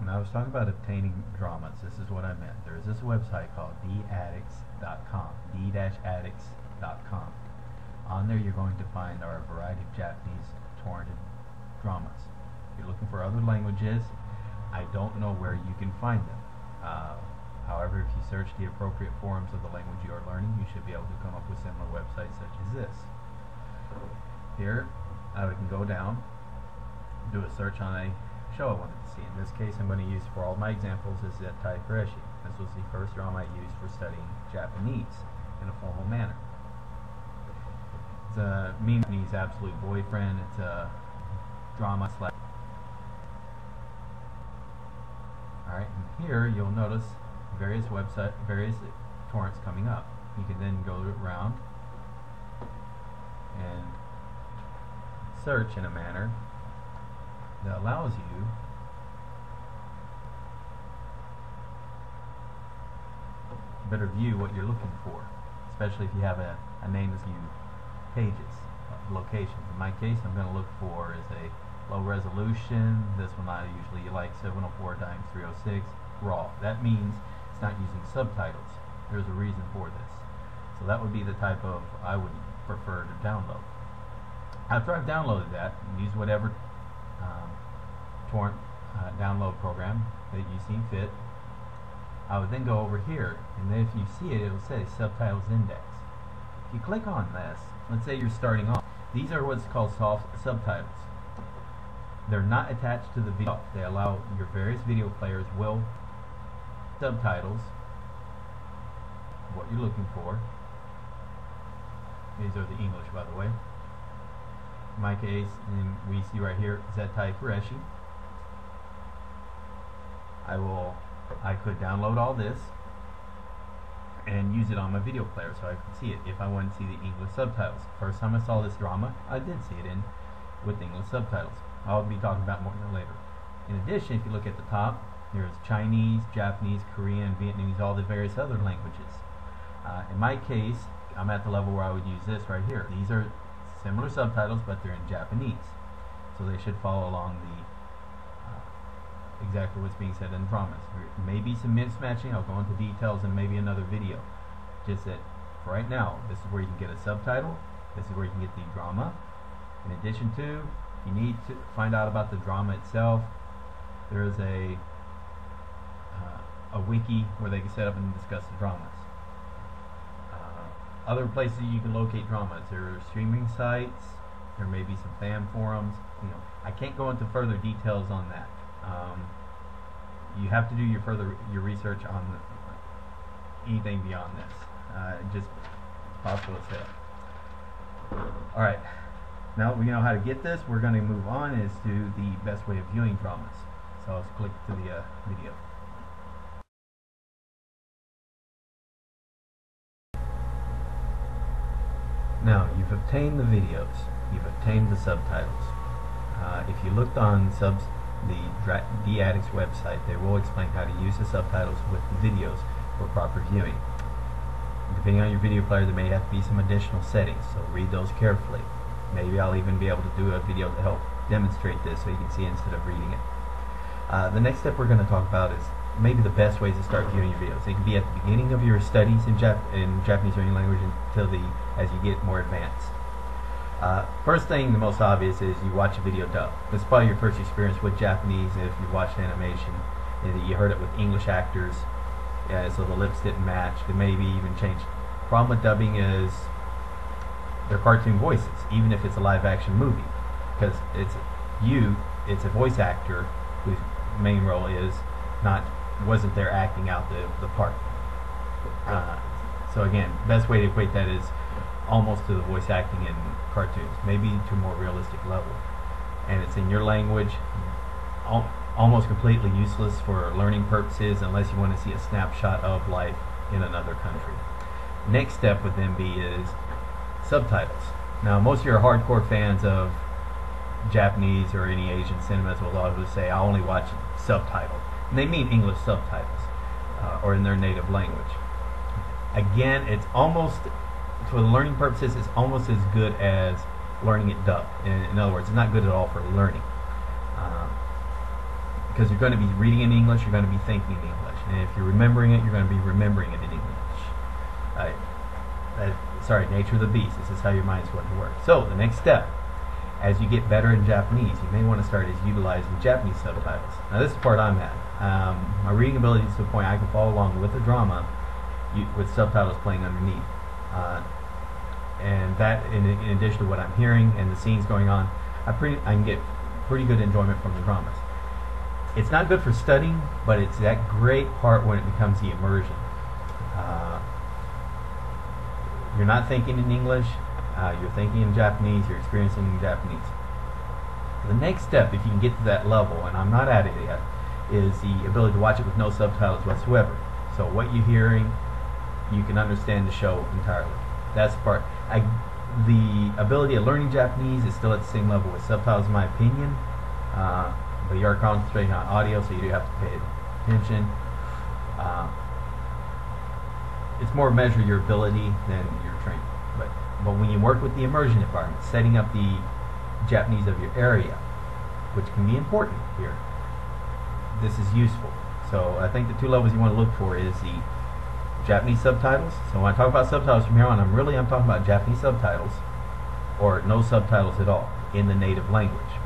When I was talking about obtaining dramas, this is what I meant. There is this website called d-addicts.com, d-addicts.com. On there you're going to find a variety of Japanese torrented dramas. If you're looking for other languages, I don't know where you can find them. However, if you search the appropriate forms of the language you are learning, you should be able to come up with similar websites such as this. Here, we can go down, do a search on a show I wanted to see. In this case, I'm going to use for all my examples is Zettai Kureshi. This was the first drama I used for studying Japanese in a formal manner. It's a Japanese absolute boyfriend. It's a drama slash. Alright, and here you'll notice various torrents coming up. You can then go around and search in a manner that allows you to better view what you're looking for, especially if you have a name as few pages, locations. In my case, I'm going to look for is a low resolution. This one I usually like 704x306 RAW. That means it's not using subtitles. There's a reason for this. So that would be the type of I would prefer to download. After I've downloaded that, use whatever torrent download program that you see fit. I would then go over here, and then if you see it, it'll say Subtitles Index. If you click on this, let's say you're starting off. These are what's called soft subtitles. They're not attached to the video. They allow your various video players will subtitles what you're looking for. These are the English, by the way. In my case, and we see right here Zettai Kureshi. I could download all this and use it on my video player so I could see it if I wanted to see the English subtitles. First time I saw this drama, I did see it in with English subtitles. I'll be talking about more later. In addition, if you look at the top, there's Chinese, Japanese, Korean, Vietnamese, all the various other languages. In my case, I'm at the level where I would use this right here. These are similar subtitles, but they're in Japanese, so they should follow along the exactly what's being said in dramas. There may be some mismatching. I'll go into details in maybe another video. Just that for right now, this is where you can get a subtitle. This is where you can get the drama. In addition to, if you need to find out about the drama itself, there is a wiki where they can set up and discuss the dramas. Other places you can locate dramas. There are streaming sites. There may be some fan forums. I can't go into further details on that. You have to do your research on anything beyond this. Just possible to set. All right. Now that we know how to get this, we're going to move on as to the best way of viewing dramas. So let's click to the video. Now, you've obtained the videos, you've obtained the subtitles. If you looked on the d-addicts website, they will explain how to use the subtitles with the videos for proper viewing. Depending on your video player, there may have to be some additional settings, so read those carefully. Maybe I'll even be able to do a video to help demonstrate this so you can see instead of reading it. The next step we're going to talk about is maybe the best ways to start viewing your videos. It can be at the beginning of your studies in Japanese or any language until as you get more advanced. First thing, the most obvious, is you watch a video dub. This is probably your first experience with Japanese if you watched animation. You heard it with English actors, so the lips didn't match. They maybe even changed. Problem with dubbing is they're cartoon voices, even if it's a live action movie, because it's a voice actor whose main role wasn't there acting out the part. So again, best way to equate that is almost to the voice acting in cartoons, maybe to a more realistic level. And it's in your language, almost completely useless for learning purposes unless you want to see a snapshot of life in another country. Next step would then be is subtitles. Now, most of your hardcore fans of Japanese or any Asian cinemas will always say, I only watch subtitled. And they mean English subtitles, or in their native language. Again, it's almost, for the learning purposes, it's almost as good as learning it dubbed. In other words, it's not good at all for learning. because you're going to be reading in English, you're going to be thinking in English, and if you're remembering it, you're going to be remembering it in English. Sorry, nature of the beast. This is how your mind's going to work. So the next step, as you get better in Japanese, you may want to start is utilizing Japanese subtitles. Now this is the part I'm at. My reading ability is to the point I can follow along with the drama with subtitles playing underneath. And that, in addition to what I'm hearing and the scenes going on, I can get pretty good enjoyment from the dramas. It's not good for studying, but it's that great part when it becomes the immersion. You're not thinking in English, you're thinking in Japanese, you're experiencing in Japanese. The next step, if you can get to that level, and I'm not at it yet, is the ability to watch it with no subtitles whatsoever. So what you're hearing, you can understand the show entirely. That's the part. The ability of learning Japanese is still at the same level with subtitles, in my opinion, but you are concentrating on audio, so you do have to pay attention. It's more measure your ability than your training. But when you work with the immersion environment, setting up the Japanese of your area, which can be important here, this is useful. So I think the two levels you want to look for is the Japanese subtitles. So when I talk about subtitles from here on, I'm talking about Japanese subtitles, or no subtitles at all, in the native language.